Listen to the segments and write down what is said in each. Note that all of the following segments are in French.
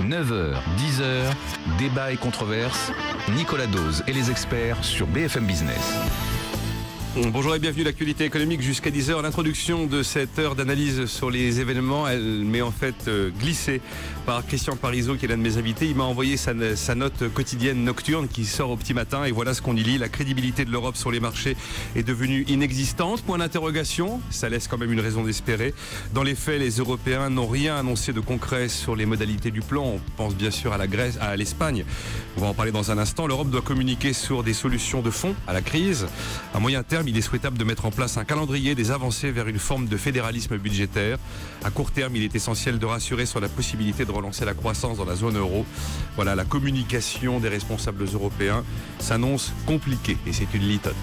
9h, 10h, débat et controverse. Nicolas Dose et les experts sur BFM Business. Bonjour et bienvenue à l'actualité économique jusqu'à 10h. L'introduction de cette heure d'analyse sur les événements, elle m'est en fait glissée par Christian Parizeau, qui est l'un de mes invités. Il m'a envoyé sa note quotidienne nocturne qui sort au petit matin et voilà ce qu'on y lit. La crédibilité de l'Europe sur les marchés est devenue inexistante. Point d'interrogation, ça laisse quand même une raison d'espérer. Dans les faits, les Européens n'ont rien annoncé de concret sur les modalités du plan. On pense bien sûr à la Grèce, à l'Espagne. On va en parler dans un instant. L'Europe doit communiquer sur des solutions de fond à la crise. À moyen terme, il est souhaitable de mettre en place un calendrier des avancées vers une forme de fédéralisme budgétaire. À court terme, il est essentiel de rassurer sur la possibilité de relancer la croissance dans la zone euro. Voilà, la communication des responsables européens s'annonce compliquée et c'est une litote.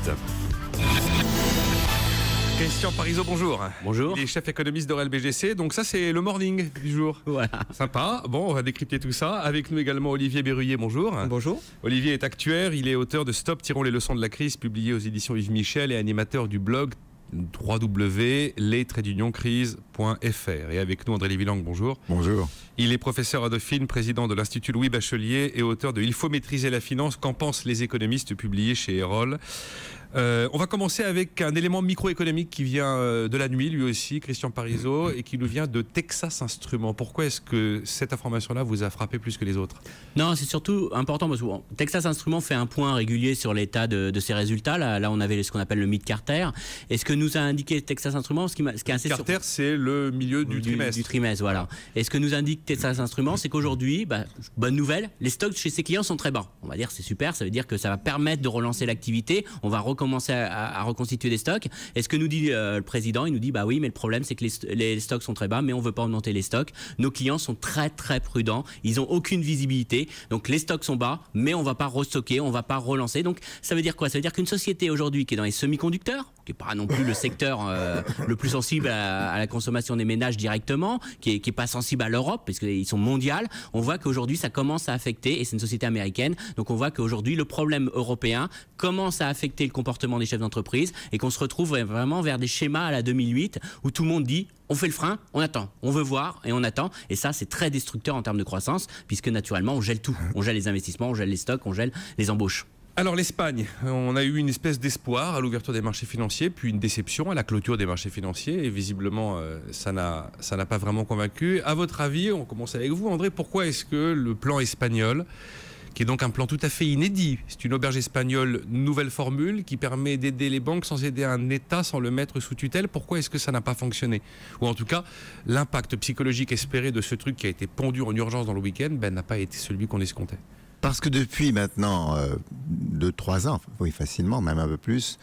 Christian Parizeau, bonjour. Bonjour. Il est chef économiste d'Orel BGC, donc ça c'est le morning du jour. Voilà. Sympa. Bon, on va décrypter tout ça. Avec nous également Olivier Berruyer, bonjour. Bonjour. Olivier est actuaire, il est auteur de Stop, tirons les leçons de la crise, publié aux éditions Yves Michel et animateur du blog www.les-crise.fr. Et avec nous André Lévilang, bonjour. Bonjour. Il est professeur à Dauphine, président de l'Institut Louis Bachelier et auteur de Il faut maîtriser la finance, qu'en pensent les économistes, publié chez Erol. On va commencer avec un élément microéconomique qui vient de la nuit, lui aussi, Christian Parizeau, et qui nous vient de Texas Instruments. Pourquoi est-ce que cette information-là vous a frappé plus que les autres? Non, c'est surtout important parce que Texas Instruments fait un point régulier sur l'état de ses résultats. Là, on avait ce qu'on appelle le mythe Carter. Et ce que nous a indiqué Texas Instruments, ce qui est assez Carter, c'est le milieu du trimestre. Du trimestre, voilà. Et ce que nous indique Texas Instruments, c'est qu'aujourd'hui, bonne nouvelle, les stocks chez ses clients sont très bas. On va dire c'est super, ça veut dire que ça va permettre de relancer l'activité. On va recommencer à reconstituer des stocks. Et ce que nous dit le président, il nous dit oui, mais le problème c'est que les stocks sont très bas, mais on veut pas augmenter les stocks. Nos clients sont très très prudents, ils ont aucune visibilité, donc les stocks sont bas, mais on va pas restocker, on va pas relancer. Donc ça veut dire quoi? Ça veut dire qu'une société aujourd'hui qui est dans les semi-conducteurs, qui est pas non plus le secteur le plus sensible à la consommation des ménages directement, qui est pas sensible à l'Europe parce qu'ils sont mondiales, on voit qu'aujourd'hui ça commence à affecter, et c'est une société américaine, donc on voit qu'aujourd'hui le problème européen commence à affecter le comportement des chefs d'entreprise et qu'on se retrouve vraiment vers des schémas à la 2008 où tout le monde dit on fait le frein, on attend, on veut voir et on attend, et ça c'est très destructeur en termes de croissance puisque naturellement on gèle tout, on gèle les investissements, on gèle les stocks, on gèle les embauches. Alors l'Espagne, on a eu une espèce d'espoir à l'ouverture des marchés financiers, puis une déception à la clôture des marchés financiers, et visiblement ça n'a pas vraiment convaincu. À votre avis, on commence avec vous André, pourquoi est-ce que le plan espagnol, qui est donc un plan tout à fait inédit, c'est une auberge espagnole nouvelle formule qui permet d'aider les banques sans aider un État, sans le mettre sous tutelle, pourquoi est-ce que ça n'a pas fonctionné? Ou en tout cas, l'impact psychologique espéré de ce truc qui a été pondu en urgence dans le week-end n'a pas été celui qu'on escomptait. Parce que depuis maintenant 2-3 ans, oui facilement, même un peu plus,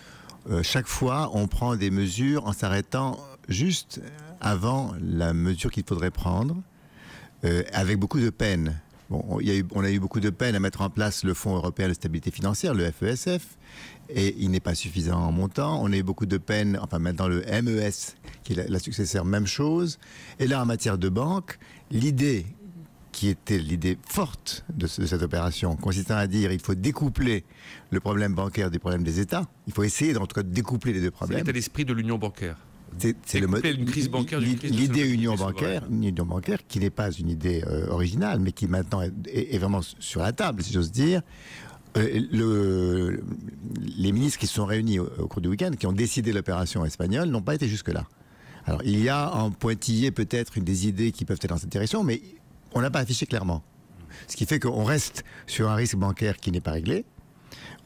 chaque fois on prend des mesures en s'arrêtant juste avant la mesure qu'il faudrait prendre, avec beaucoup de peine. Bon, on a eu beaucoup de peine à mettre en place le Fonds européen de stabilité financière, le FESF, et il n'est pas suffisant en montant. On a eu beaucoup de peine, enfin maintenant le MES, qui est la successeur, même chose. Et là, en matière de banque, l'idée qui était l'idée forte de cette opération, consistant à dire il faut découpler le problème bancaire du problème des États. Il faut essayer, en tout cas, de découpler les deux problèmes. C'est l'état d'esprit de l'union bancaire. C'est une crise bancaire. L'idée union bancaire qui n'est pas une idée originale, mais qui maintenant est vraiment sur la table, si j'ose dire. Les ministres qui se sont réunis au cours du week-end, qui ont décidé l'opération espagnole, n'ont pas été jusque-là. Alors, il y a en pointillé peut-être des idées qui peuvent être dans cette direction, mais on n'a pas affiché clairement. Ce qui fait qu'on reste sur un risque bancaire qui n'est pas réglé.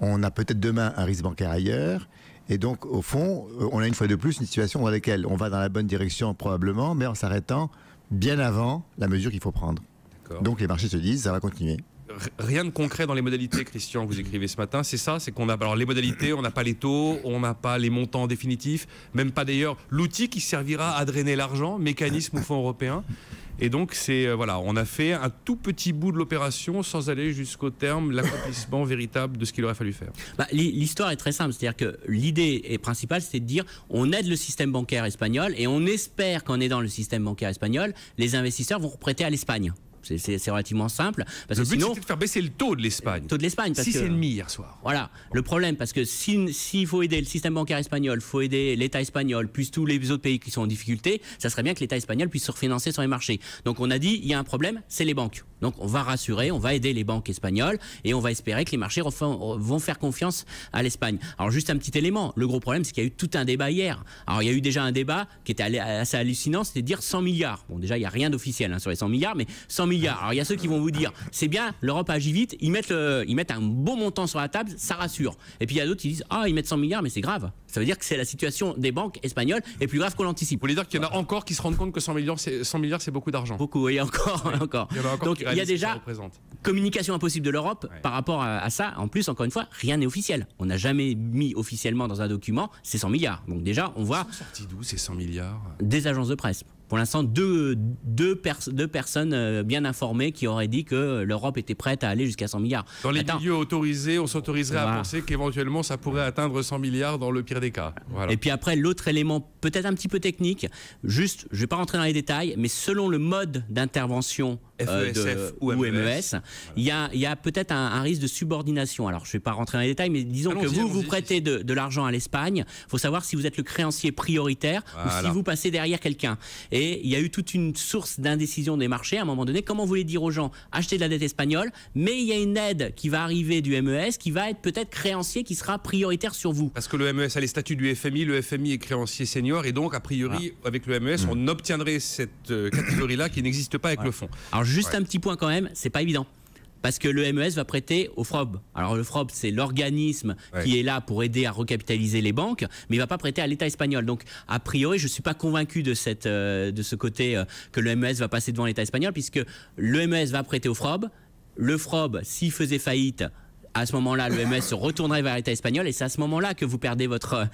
On a peut-être demain un risque bancaire ailleurs. Et donc, au fond, on a une fois de plus une situation dans laquelle on va dans la bonne direction probablement, mais en s'arrêtant bien avant la mesure qu'il faut prendre. Donc les marchés se disent, ça va continuer. Rien de concret dans les modalités, Christian, vous écrivez ce matin, c'est ça, c'est qu'on a alors les modalités, on n'a pas les taux, on n'a pas les montants définitifs, même pas d'ailleurs l'outil qui servira à drainer l'argent, mécanisme ou fonds européen. Et donc voilà, on a fait un tout petit bout de l'opération sans aller jusqu'au terme, l'accomplissement véritable de ce qu'il aurait fallu faire. L'histoire est très simple, c'est-à-dire que l'idée principale, c'est de dire on aide le système bancaire espagnol et on espère qu'en aidant le système bancaire espagnol, les investisseurs vont prêter à l'Espagne. C'est relativement simple. Parce le que but, sinon, c'était de faire baisser le taux de l'Espagne. Le taux de l'Espagne. 6,5 hier soir. Voilà. Le problème, parce que s'il faut aider le système bancaire espagnol, il faut aider l'État espagnol, plus tous les autres pays qui sont en difficulté, ça serait bien que l'État espagnol puisse se refinancer sur les marchés. Donc on a dit, il y a un problème, c'est les banques. Donc on va rassurer, on va aider les banques espagnoles et on va espérer que les marchés vont faire confiance à l'Espagne. Alors juste un petit élément, le gros problème c'est qu'il y a eu tout un débat hier. Alors il y a eu déjà un débat qui était assez hallucinant, c'était de dire 100 milliards. Bon déjà il n'y a rien d'officiel sur les 100 milliards, mais 100 milliards. Alors il y a ceux qui vont vous dire, c'est bien, l'Europe agit vite, ils mettent un bon montant sur la table, ça rassure. Et puis il y a d'autres qui disent, ah ils mettent 100 milliards mais c'est grave. Ça veut dire que c'est la situation des banques espagnoles est plus grave qu'on l'anticipe. Vous voulez dire qu'il y en a encore qui se rendent compte que 100 milliards c'est beaucoup d'argent? Beaucoup, oui, encore. Il y en a encore. Donc il y a déjà communication impossible de l'Europe par rapport à ça. En plus, encore une fois, rien n'est officiel. On n'a jamais mis officiellement dans un document ces 100 milliards. Donc déjà, on voit... Ils sont sortis d'où ces 100 milliards? Des agences de presse. Pour l'instant, deux personnes bien informées qui auraient dit que l'Europe était prête à aller jusqu'à 100 milliards. Dans les milieux autorisés, on s'autoriserait à penser qu'éventuellement ça pourrait atteindre 100 milliards dans le pire des cas. Voilà. Et puis après, l'autre élément peut-être un petit peu technique, juste, je ne vais pas rentrer dans les détails, mais selon le mode d'intervention ou MES, voilà. il y a peut-être un risque de subordination. Alors je ne vais pas rentrer dans les détails, mais disons que vous prêtez de l'argent à l'Espagne, il faut savoir si vous êtes le créancier prioritaire ou si vous passez derrière quelqu'un. Et il y a eu toute une source d'indécision des marchés à un moment donné. Comment vous voulez dire aux gens, achetez de la dette espagnole, mais il y a une aide qui va arriver du MES qui va être peut-être créancier qui sera prioritaire sur vous. Parce que le MES a les statuts du FMI, le FMI est créancier senior et donc a priori avec le MES on obtiendrait cette catégorie-là qui n'existe pas avec le fonds. Alors juste un petit point quand même, c'est pas évident. Parce que le MES va prêter au FROB. Alors le FROB, c'est l'organisme qui est là pour aider à recapitaliser les banques, mais il ne va pas prêter à l'État espagnol. Donc a priori, je ne suis pas convaincu de ce côté que le MES va passer devant l'État espagnol, puisque le MES va prêter au FROB. Le FROB, s'il faisait faillite, à ce moment-là, le MES se retournerait vers l'État espagnol et c'est à ce moment-là que vous perdez votre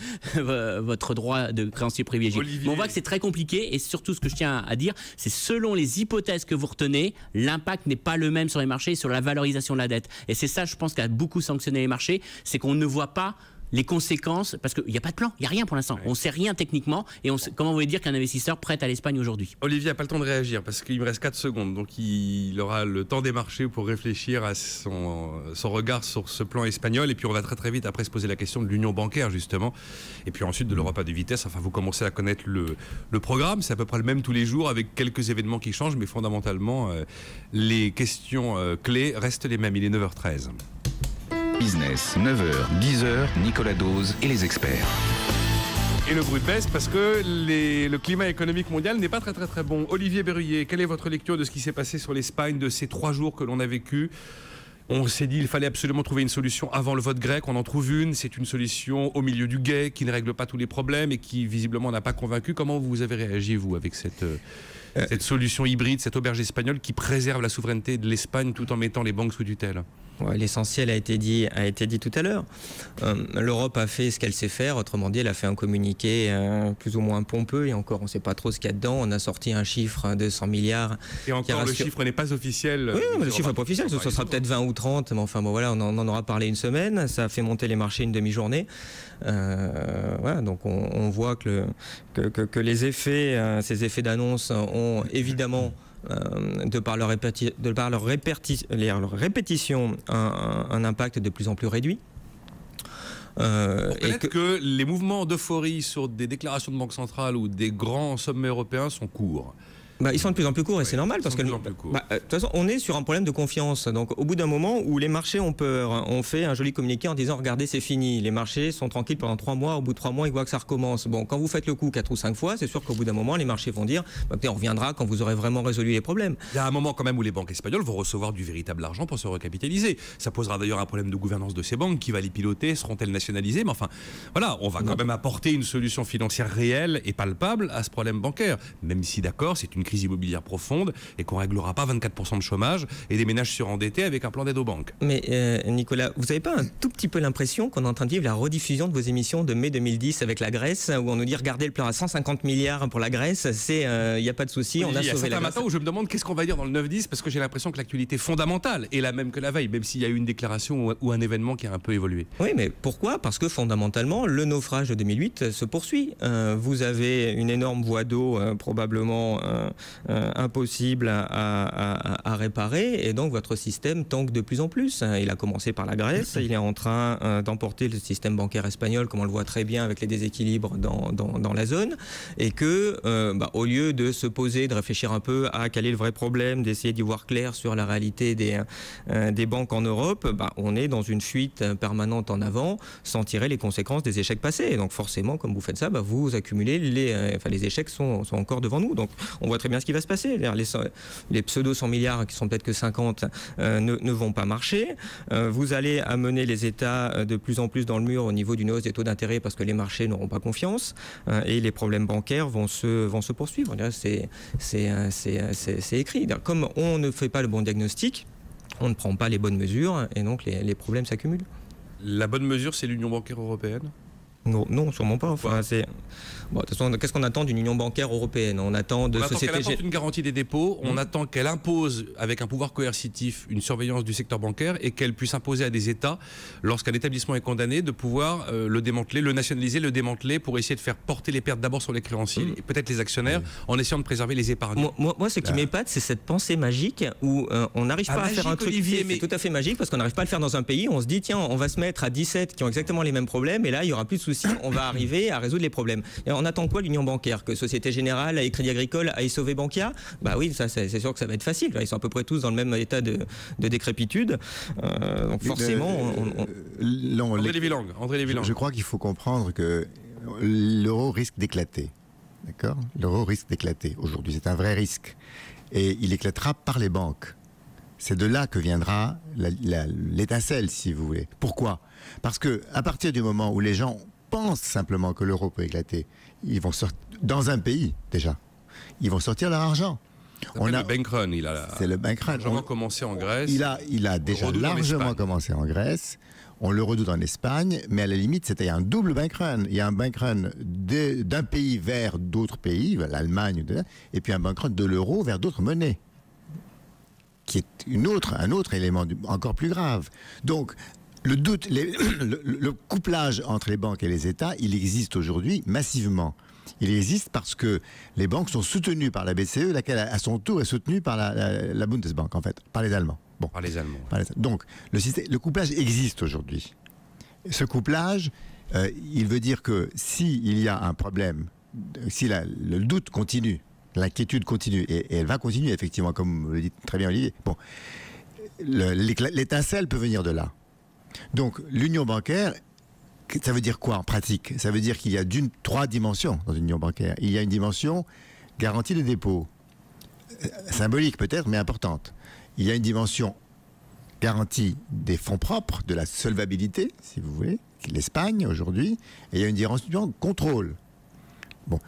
droit de créancier privilégié. Mais on voit que c'est très compliqué et surtout ce que je tiens à dire, c'est selon les hypothèses que vous retenez, l'impact n'est pas le même sur les marchés et sur la valorisation de la dette. Et c'est ça, je pense, qui a beaucoup sanctionné les marchés, c'est qu'on ne voit pas les conséquences, parce qu'il n'y a pas de plan, il n'y a rien pour l'instant. On ne sait rien techniquement et comment vous voulez dire qu'un investisseur prête à l'Espagne aujourd'hui? Olivier n'a pas le temps de réagir parce qu'il me reste 4 secondes, donc il aura le temps des marchés pour réfléchir à son regard sur ce plan espagnol et puis on va très très vite après se poser la question de l'union bancaire justement et puis ensuite de l'Europe à deux vitesses. Enfin, vous commencez à connaître le programme, c'est à peu près le même tous les jours avec quelques événements qui changent, mais fondamentalement les questions clés restent les mêmes. Il est 9h13. Business, 9h, 10h, Nicolas Dose et les experts. Et le bruit baisse parce que le climat économique mondial n'est pas très très très bon. Olivier Berruyer, quelle est votre lecture de ce qui s'est passé sur l'Espagne, de ces 3 jours que l'on a vécu? On s'est dit qu'il fallait absolument trouver une solution avant le vote grec, on en trouve une, c'est une solution au milieu du gué qui ne règle pas tous les problèmes et qui visiblement n'a pas convaincu. Comment vous avez réagi, vous, avec cette solution hybride, cette auberge espagnole qui préserve la souveraineté de l'Espagne tout en mettant les banques sous tutelle? Ouais, l'essentiel a été dit tout à l'heure. L'Europe a fait ce qu'elle sait faire, autrement dit, elle a fait un communiqué plus ou moins pompeux, et encore on ne sait pas trop ce qu'il y a dedans. On a sorti un chiffre de 100 milliards. Et encore, le chiffre n'est pas officiel. Oui, mais le chiffre n'est pas officiel, ce sera peut-être 20 ou 30, mais enfin bon voilà, on en aura parlé une semaine, ça a fait monter les marchés une demi-journée. Voilà, donc on voit que les effets, ces effets d'annonce ont évidemment... de par leur répétition, un impact de plus en plus réduit. Que les mouvements d'euphorie sur des déclarations de banque centrale ou des grands sommets européens sont courts. Ils sont de plus en plus courts et c'est normal parce que de toute façon on est sur un problème de confiance. Donc au bout d'un moment où les marchés ont peur, on fait un joli communiqué en disant regardez c'est fini, les marchés sont tranquilles pendant 3 mois, au bout de 3 mois ils voient que ça recommence. Bon, quand vous faites le coup 4 ou 5 fois, c'est sûr qu'au bout d'un moment les marchés vont dire on reviendra quand vous aurez vraiment résolu les problèmes. Il y a un moment quand même où les banques espagnoles vont recevoir du véritable argent pour se recapitaliser. Ça posera d'ailleurs un problème de gouvernance de ces banques, qui va les piloter, seront-elles nationalisées, mais enfin voilà, on va quand même apporter une solution financière réelle et palpable à ce problème bancaire, même si d'accord c'est une crise immobilière profonde et qu'on ne réglera pas 24% de chômage et des ménages surendettés avec un plan d'aide aux banques. Mais Nicolas, vous n'avez pas un tout petit peu l'impression qu'on est en train de vivre la rediffusion de vos émissions de mai 2010 avec la Grèce, où on nous dit regardez le plan à 150 milliards pour la Grèce, il n'y a pas de souci, on a sauvé la Grèce. Matin où je me demande qu'est-ce qu'on va dire dans le 9-10 parce que j'ai l'impression que l'actualité fondamentale est la même que la veille, même s'il y a eu une déclaration ou un événement qui a un peu évolué. Oui, mais pourquoi? Parce que fondamentalement, le naufrage de 2008 se poursuit. Vous avez une énorme voie d'eau probablement impossible à réparer, et donc votre système tanque de plus en plus. Il a commencé par la Grèce, il est en train d'emporter le système bancaire espagnol, comme on le voit très bien avec les déséquilibres dans la zone, et que au lieu de se poser, de réfléchir un peu à quel est le vrai problème, d'essayer d'y voir clair sur la réalité des banques en Europe, on est dans une fuite permanente en avant sans tirer les conséquences des échecs passés. Et donc forcément, comme vous faites ça, vous accumulez les échecs sont encore devant nous. Donc on voit très bien ce qui va se passer. Les pseudo 100 milliards qui sont peut-être que 50 ne vont pas marcher. Vous allez amener les États de plus en plus dans le mur au niveau d'une hausse des taux d'intérêt parce que les marchés n'auront pas confiance et les problèmes bancaires vont se poursuivre. C'est écrit. Comme on ne fait pas le bon diagnostic, on ne prend pas les bonnes mesures et donc les problèmes s'accumulent. La bonne mesure, c'est l'Union bancaire européenne ? Non, sûrement pas. Enfin, de toute façon, qu'est-ce qu'on attend d'une union bancaire européenne? On attend de sociétés. Qu'elle apporte une garantie des dépôts, on attend qu'elle impose, avec un pouvoir coercitif, une surveillance du secteur bancaire et qu'elle puisse imposer à des États, lorsqu'un établissement est condamné, de pouvoir le démanteler, le nationaliser, le démanteler pour essayer de faire porter les pertes d'abord sur les créanciers et peut-être les actionnaires en essayant de préserver les épargnants. Moi, ce qui m'épate, c'est cette pensée magique où on n'arrive pas à faire un truc tout à fait magique parce qu'on n'arrive pas à le faire dans un pays. On se dit, tiens, on va se mettre à 17 qui ont exactement les mêmes problèmes et là, il n'y aura plus de soucis, on va arriver à résoudre les problèmes. Et on attend quoi l'Union bancaire? Que Société Générale et Crédit Agricole aillent sauver Bankia? Oui, ça c'est sûr que ça va être facile. Ils sont à peu près tous dans le même état de décrépitude. Donc forcément... André Lévy-Lang. Je crois qu'il faut comprendre que l'euro risque d'éclater. D'accord? L'euro risque d'éclater aujourd'hui. C'est un vrai risque. Et il éclatera par les banques. C'est de là que viendra l'étincelle, si vous voulez. Pourquoi? Parce que à partir du moment où les gens pensent simplement que l'euro peut éclater, ils vont sortir dans un pays déjà. Ils vont sortir leur argent. Le bank run, c'est le bank run. Largement commencé en Grèce. Il a déjà largement commencé en Grèce. On le redoute en Espagne, mais à la limite, il y a un double bank run. Il y a un bank run d'un pays vers d'autres pays, l'Allemagne, et puis un bank run de l'euro vers d'autres monnaies, qui est un autre élément encore plus grave. Donc, le doute, le couplage entre les banques et les États, il existe aujourd'hui massivement. Il existe parce que les banques sont soutenues par la BCE, laquelle à son tour est soutenue par la Bundesbank, en fait, par les Allemands. Bon. Par les Allemands. Donc, le couplage existe aujourd'hui. Ce couplage, il veut dire que s'il y a un problème, si le doute continue, l'inquiétude continue, et elle va continuer, effectivement, comme le dit très bien Olivier, l'étincelle peut venir de là. Donc, l'union bancaire, ça veut dire quoi en pratique? Ça veut dire qu'il y a trois dimensions dans une union bancaire. Il y a une dimension garantie des dépôts, symbolique peut-être, mais importante. Il y a une dimension garantie des fonds propres, de la solvabilité, si vous voulez, l'Espagne aujourd'hui, et il y a une dimension contrôle. Bon.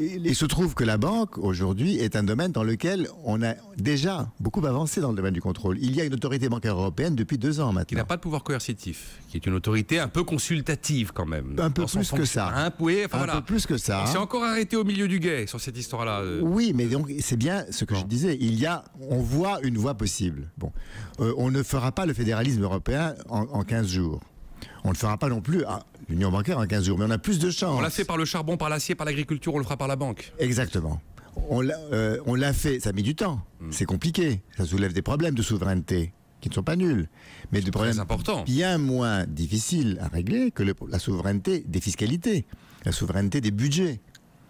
Il se trouve que la banque, aujourd'hui, est un domaine dans lequel on a déjà beaucoup avancé dans le domaine du contrôle. Il y a une autorité bancaire européenne depuis 2 ans maintenant. Qui n'a pas de pouvoir coercitif, qui est une autorité un peu consultative quand même. Un peu plus que ça. Un peu plus que ça. Il s'est encore arrêté au milieu du guet sur cette histoire-là. Oui, mais donc c'est bien ce que je disais. On voit une voie possible. Bon, on ne fera pas le fédéralisme européen en 15 jours. On ne le fera pas non plus à l'union bancaire en 15 jours, mais on a plus de chance. On l'a fait par le charbon, par l'acier, par l'agriculture, on le fera par la banque. Exactement. On l'a fait, ça a mis du temps, c'est compliqué, ça soulève des problèmes de souveraineté qui ne sont pas nuls, mais des problèmes bien moins difficiles à régler que la souveraineté des fiscalités, la souveraineté des budgets.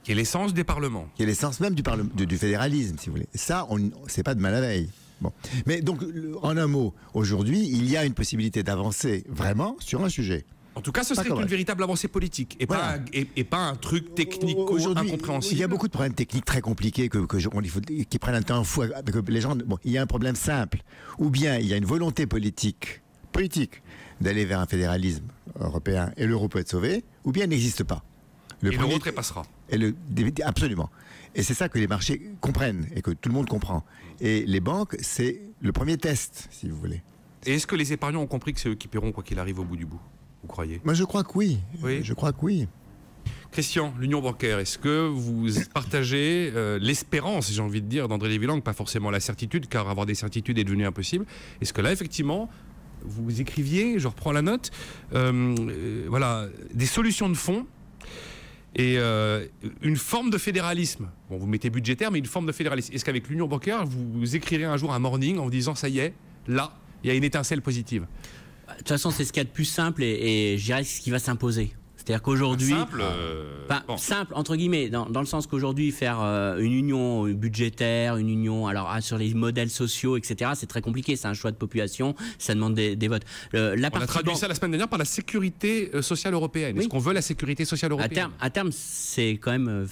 Qui est l'essence des parlements. Qui est l'essence même du fédéralisme, si vous voulez. Ça, c'est pas demain la veille. Bon. Mais donc, en un mot, aujourd'hui, il y a une possibilité d'avancer vraiment sur un sujet. En tout cas, ce serait une véritable avancée politique et, voilà. pas un truc technico-incompréhensible. Il y a beaucoup de problèmes techniques très compliqués qui prennent un temps fou. Que les gens, il y a un problème simple. Ou bien il y a une volonté politique d'aller vers un fédéralisme européen et l'euro peut être sauvé, ou bien il n'existe pas. L'euro trépassera. Absolument. Et c'est ça que les marchés comprennent et que tout le monde comprend. Et les banques, c'est le premier test, si vous voulez. Et est-ce que les épargnants ont compris que c'est eux qui paieront quoi qu'il arrive au bout du bout? Vous croyez? Moi, je crois que oui. Je crois que oui. Christian, l'union bancaire, est-ce que vous partagez l'espérance, j'ai envie de dire, d'André Lévy-Lang, pas forcément la certitude, car avoir des certitudes est devenu impossible. Est-ce que là, effectivement, vous écriviez, je reprends la note, voilà, des solutions de fond. et une forme de fédéralisme. Bon, vous mettez budgétaire, mais une forme de fédéralisme. Est-ce qu'avec l'union bancaire, vous écrirez un jour un morning en vous disant ça y est, là, il y a une étincelle positive? De toute façon, c'est ce qu'il y a de plus simple et je dirais ce qui va s'imposer. C'est-à-dire qu'aujourd'hui, simple entre guillemets, dans le sens qu'aujourd'hui faire une union budgétaire, une union sur les modèles sociaux, etc. C'est très compliqué. C'est un choix de population, ça demande des votes. On a traduit ça la semaine dernière par la sécurité sociale européenne. Est-ce qu'on veut la sécurité sociale européenne? À terme, c'est quand même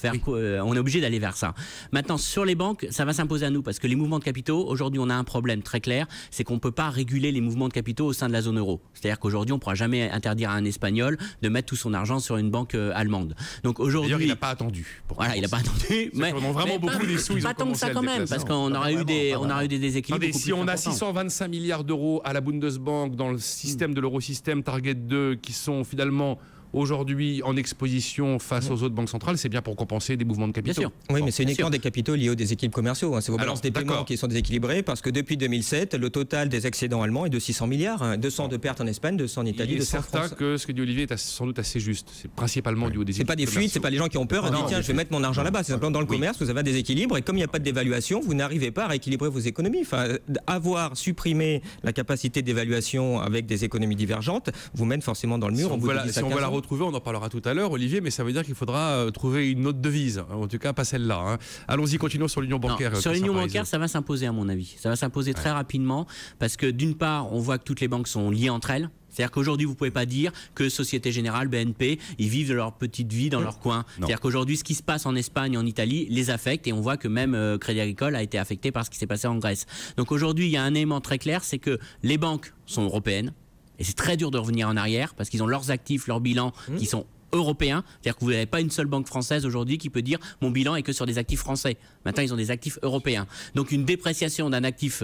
on est obligé d'aller vers ça. Maintenant, sur les banques, ça va s'imposer à nous parce que les mouvements de capitaux, aujourd'hui, on a un problème très clair, c'est qu'on ne peut pas réguler les mouvements de capitaux au sein de la zone euro. C'est-à-dire qu'aujourd'hui, on ne pourra jamais interdire à un Espagnol de mettre tout son argent sur une banque allemande. Donc aujourd'hui, d'ailleurs, il n'a pas attendu. Voilà, il n'a pas attendu. Mais on a vraiment beaucoup des sous. Pas tant que ça quand même, parce qu'on aurait eu des déséquilibres. Si on a 625 milliards d'euros à la Bundesbank dans le système de l'eurosystème Target 2 qui sont finalement aujourd'hui en exposition face aux autres banques centrales, c'est bien pour compenser des mouvements de capitaux. Bien sûr. Oui, mais c'est uniquement des capitaux liés aux déséquilibres commerciaux. C'est vos balances des paiements qui sont déséquilibrées parce que depuis 2007, le total des excédents allemands est de 600 milliards. 200 de pertes en Espagne, 200 en Italie, 200 en France. Il est certain que ce que dit Olivier est sans doute assez juste. C'est principalement dû aux déséquilibres. C'est pas des fuites, c'est pas les gens qui ont peur et disent tiens, je vais mettre mon argent là-bas. C'est simplement dans le commerce, vous avez un déséquilibre et comme il n'y a pas de dévaluation, vous n'arrivez pas à rééquilibrer vos économies. Enfin, avoir supprimé la capacité d'évaluation avec des économies divergentes vous mène forcément dans le mur. Si on veut la retrouver, on en parlera tout à l'heure, Olivier, mais ça veut dire qu'il faudra trouver une autre devise, en tout cas pas celle-là. Hein. Allons-y, continuons sur l'union bancaire. Sur l'union bancaire, ça va s'imposer à mon avis. Ça va s'imposer très rapidement parce que d'une part, on voit que toutes les banques sont liées entre elles. C'est-à-dire qu'aujourd'hui, vous ne pouvez pas dire que Société Générale, BNP, ils vivent de leur petite vie dans leur coin. C'est-à-dire qu'aujourd'hui, ce qui se passe en Espagne, en Italie, les affecte et on voit que même Crédit Agricole a été affecté par ce qui s'est passé en Grèce. Donc aujourd'hui, il y a un élément très clair, c'est que les banques sont européennes et c'est très dur de revenir en arrière parce qu'ils ont leurs actifs, leurs bilans qui sont européens, c'est-à-dire que vous n'avez pas une seule banque française aujourd'hui qui peut dire mon bilan est que sur des actifs français. Maintenant, ils ont des actifs européens. Donc une dépréciation d'un actif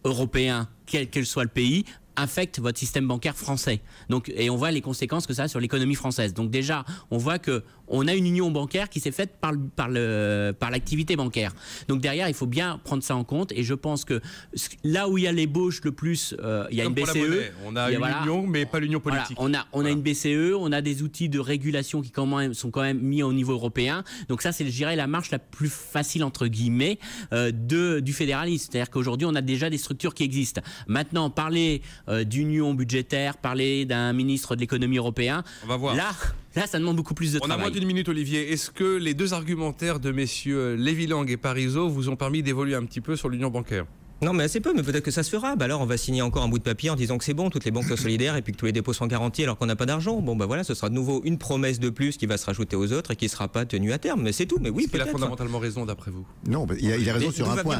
européen, quel que soit le pays, affecte votre système bancaire français. Donc, et on voit les conséquences que ça a sur l'économie française. Donc déjà, on voit qu'on a une union bancaire qui s'est faite par l'activité bancaire. Donc derrière, il faut bien prendre ça en compte. Et je pense que là où il y a l'ébauche le plus, il y a une BCE. On a une union, mais pas l'union politique. Voilà, on a une BCE, on a des outils de régulation qui sont quand même mis au niveau européen. Donc ça, c'est, je dirais, la marche la plus facile, entre guillemets, du fédéralisme. C'est-à-dire qu'aujourd'hui, on a déjà des structures qui existent. Maintenant, parler d'union budgétaire, parler d'un ministre de l'économie européen. On va voir. Là, ça demande beaucoup plus de travail. On a moins d'une minute, Olivier. Est-ce que les deux argumentaires de messieurs Lévy-Lang et Parisot vous ont permis d'évoluer un petit peu sur l'union bancaire? Non, mais assez peu, mais peut-être que ça se fera. Alors, on va signer encore un bout de papier en disant que c'est bon, toutes les banques sont solidaires et puis que tous les dépôts sont garantis alors qu'on n'a pas d'argent. Bon, voilà, ce sera de nouveau une promesse de plus qui va se rajouter aux autres et qui ne sera pas tenue à terme. Mais c'est tout. Mais oui, peut-être. Il a fondamentalement raison, d'après vous? Non, il a raison sur un point.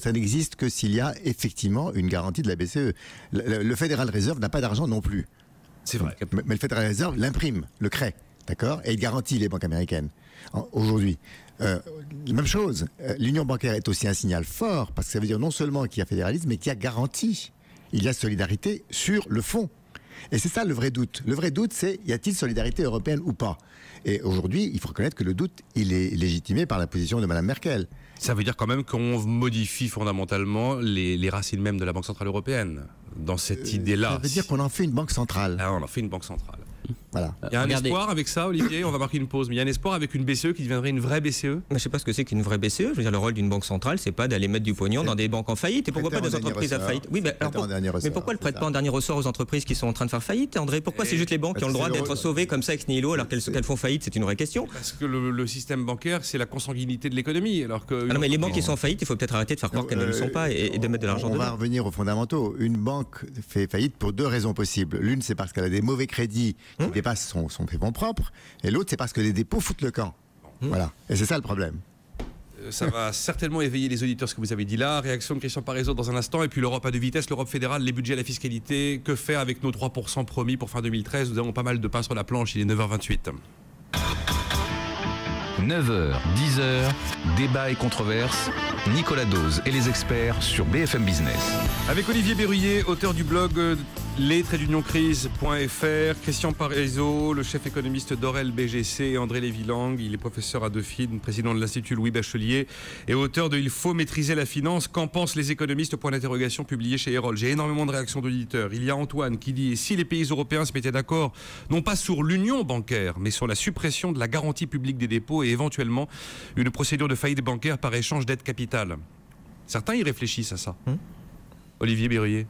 Ça n'existe que s'il y a effectivement une garantie de la BCE. Le Federal Reserve n'a pas d'argent non plus. C'est vrai. Mais le Federal Reserve l'imprime, le crée, d'accord? Et il garantit les banques américaines aujourd'hui. Même chose, l'union bancaire est aussi un signal fort parce que ça veut dire non seulement qu'il y a fédéralisme, mais qu'il y a garantie. Il y a solidarité sur le fond. Et c'est ça le vrai doute. Le vrai doute, c'est y a-t-il solidarité européenne ou pas? Et aujourd'hui, il faut reconnaître que le doute, il est légitimé par la position de Mme Merkel. Ça veut dire quand même qu'on modifie fondamentalement les racines même de la Banque Centrale Européenne dans cette idée-là. Ça veut dire qu'on en fait une banque centrale. Ah, on en fait une banque centrale. Voilà. Il y a un espoir avec ça, Olivier, on va marquer une pause, mais il y a un espoir avec une BCE qui deviendrait une vraie BCE? Mais je ne sais pas ce que c'est qu'une vraie BCE. Je veux dire, le rôle d'une banque centrale, c'est pas d'aller mettre du pognon dans des banques en faillite. Et pourquoi pas des entreprises à faillite? Oui, mais pourquoi le prête pas en dernier ressort aux entreprises qui sont en train de faire faillite, André? Pourquoi c'est juste les banques qui ont le droit d'être sauvées comme ça ex nihilo alors qu'elles font faillite? C'est une vraie question. Parce que le système bancaire, c'est la consanguinité de l'économie. Alors que non, mais les banques qui sont en faillite, il faut peut-être arrêter de faire croire qu'elles ne le sont pas et de mettre de l'argent dedans. On va revenir aux fondamentaux. Une banque fait faillite pour deux raisons possibles. L'une, c'est parce qu'elle a des mauvais crédits qui dépassent son fonds propre. Et l'autre, c'est parce que les dépôts foutent le camp. Voilà. Et c'est ça le problème. Ça va certainement éveiller les auditeurs ce que vous avez dit là. Réaction de Christian Parisot dans un instant. Et puis l'Europe à deux vitesses, l'Europe fédérale, les budgets, la fiscalité. Que faire avec nos 3% promis pour fin 2013? Nous avons pas mal de pain sur la planche. Il est 9h28. 9h, 10h, débat et controverse. Nicolas Dose et les experts sur BFM Business. Avec Olivier Berruyer, auteur du blog les-crise.fr, Christian Parizeau, le chef économiste d'Orel BGC, et André Lévy-Lang, il est professeur à Dauphine, président de l'Institut Louis Bachelier et auteur de Il faut maîtriser la finance, qu'en pensent les économistes, point d'interrogation, publié chez Erol. J'ai énormément de réactions d'auditeurs. Il y a Antoine qui dit: si les pays européens se mettaient d'accord, non pas sur l'union bancaire, mais sur la suppression de la garantie publique des dépôts et éventuellement une procédure de faillite bancaire par échange d'aide capitale. Certains y réfléchissent à ça. Olivier Berruyer.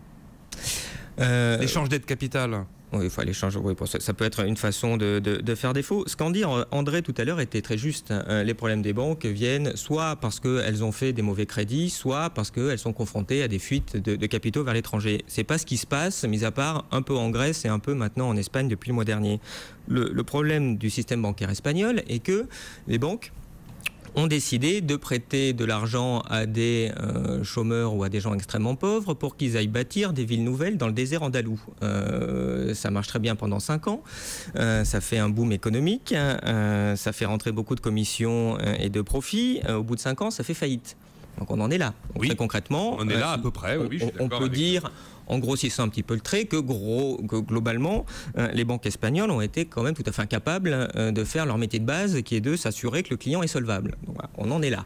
L'échange d'aide capitale. Oui, il faut l'échange. Oui, ça peut être une façon de faire défaut. Ce qu'en dit André tout à l'heure était très juste. Les problèmes des banques viennent soit parce qu'elles ont fait des mauvais crédits, soit parce qu'elles sont confrontées à des fuites de capitaux vers l'étranger. C'est pas ce qui se passe, mis à part un peu en Grèce et un peu maintenant en Espagne depuis le mois dernier. Le problème du système bancaire espagnol est que les banques ont décidé de prêter de l'argent à des chômeurs ou à des gens extrêmement pauvres pour qu'ils aillent bâtir des villes nouvelles dans le désert andalou. Ça marche très bien pendant 5 ans, ça fait un boom économique, ça fait rentrer beaucoup de commissions et de profits. Au bout de 5 ans, ça fait faillite. Donc on en est là. Donc, oui. Très concrètement, on est là à peu près. Oui, je suis on peut dire, en grossissant un petit peu le trait, que globalement, les banques espagnoles ont été quand même tout à fait incapables de faire leur métier de base, qui est de s'assurer que le client est solvable. Donc, voilà, on en est là.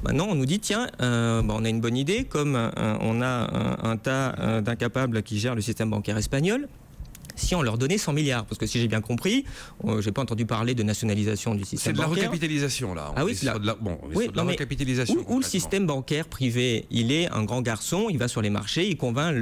Maintenant, on nous dit, tiens, on a une bonne idée, comme on a un tas d'incapables qui gèrent le système bancaire espagnol. Si on leur donnait 100 milliards, parce que si j'ai bien compris, j'ai pas entendu parler de nationalisation du système bancaire. C'est de la recapitalisation là. Ah oui, c'est de la recapitalisation. Où le système bancaire privé, il est un grand garçon, il va sur les marchés, il convainc